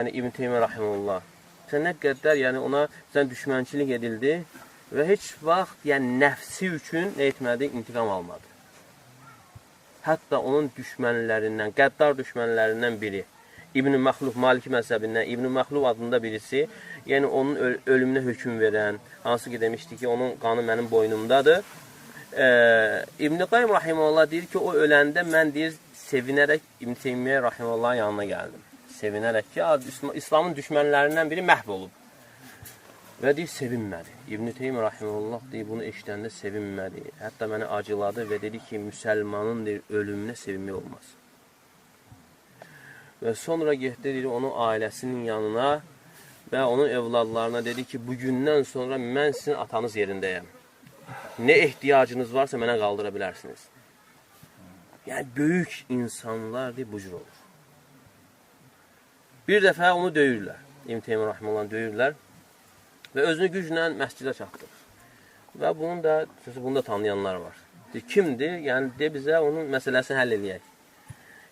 Yəni İbn Teymiyyə rahimehullah. Nə qədər yəni ona düşmənçilik edildi və heç vaxt yəni nəfsi üçün nə etmədi, intiqam almadı. Hətta onun düşmənlərindən, qəddar düşmənlərindən biri İbn Məxluf, Maliki məzhəbindən İbn Məxluf adında birisi, yəni onun ölümünə hökm verən, hansı ki demişdi ki, onun qanı mənim boynumdadır. İbn Qayyim rahimehullah deyir ki, o öləndə mən deyir sevinərək İbn Teymiyyə rahimehullahın yanına gəldim. Sevinərək ki, İslamın düşmənlərindən biri məhv olub. Və deyir, sevinmədi. İbn Teymiyyə rahimehullah deyir, bunu eşidəndə sevinmədi. Hətta məni acıladı və dedi ki, müsəlmanın deyir, ölümünə sevinmək olmaz. Və sonra getdi, deyir, onun ailəsinin yanına və onun evladlarına dedi ki, bugündən sonra mən sizin atanız yerindəyəm. Nə ehtiyacınız varsa mənə qaldıra bilərsiniz. Yəni, böyük insanlar deyir, bu cür olur. Bir dəfə onu döyürlər. İbn Teymiyyə rahimehullahı döyürlər və özünü güclə məscidə çatdırır. Və bunu da tanıyanlar var. Deyir, kimdir? Yəni, de bizə onun məsələsini həll eləyək.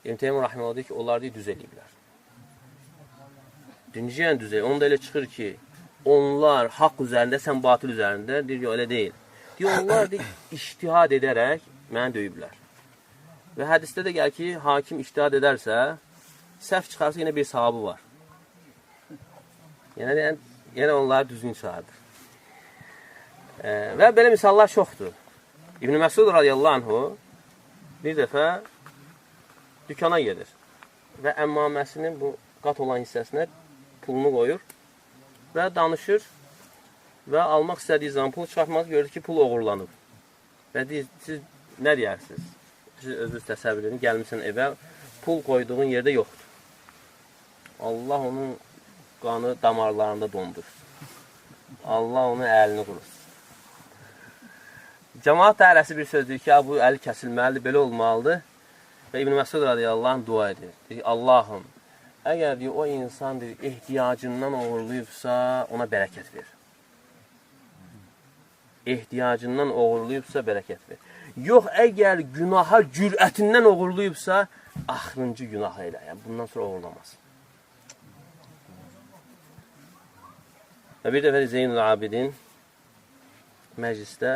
İbn Teymiyyə rahimehullah deyir ki, onlar deyir, düz eləyiblər. Necə yəni düz eləyiblər? Onda elə çıxır ki, onlar haqq üzərində, sən batil üzərində. Deyir ki, elə deyil. Deyir, onlar deyir, ictihad edərək məni döyüblər. Və hədisdə də gəl ki, hakim ictihad edərsə, səhv çıxarsa yenə bir sahabı var. Yəni onları düzgün çıxardır. Və belə misallar çoxdur. İbn Məsud radiyallahu anhu bir dəfə dükana gedir və əmmaməsinin bu qat olan hissəsinə pulunu qoyur və danışır və almaq istədiyi zaman pul çıxartmaq görür ki, pul oğurlanıb. Və deyir, siz nə deyirsiniz? Siz özünüz təsəvvür edin, gəlmişsən evə, pul qoyduğun yerdə yoxdur. Allah onun qanı damarlarında dondur. Allah onun əlini qurur. Cəmaat dairəsi bir sözdür ki, bu əli kəsilməlidir, belə olmalıdır. Və İbn Məsud radiyallahu anh dua edir. Deyir, Allahım, əgər o insan ehtiyacından uğurluyubsa, ona bərəkət ver. Ehtiyacından uğurluyubsa, bərəkət ver. Yox, əgər günaha cürətindən uğurluyubsa, axırıncı günah elə. Yəni, bundan sonra uğurlamaz. Və bir dəfə Zeynul Abidin məclisdə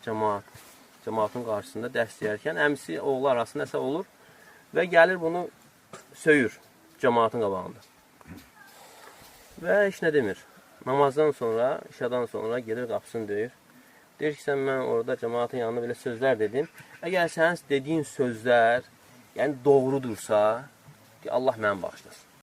cəmaatın qarşısında dərs deyərkən əmsi oğlu arasında nəsə olur və gəlir bunu söyür cəmaatın qabağında. Və heç nə demir. Namazdan sonra, işadan sonra gelir qapısını döyür. Deyir ki, sən mən orada cəmaatın yanında belə sözlər dedim. Əgər sənin dediyin sözlər yəni doğrudursa, Allah mənə bağışlasın.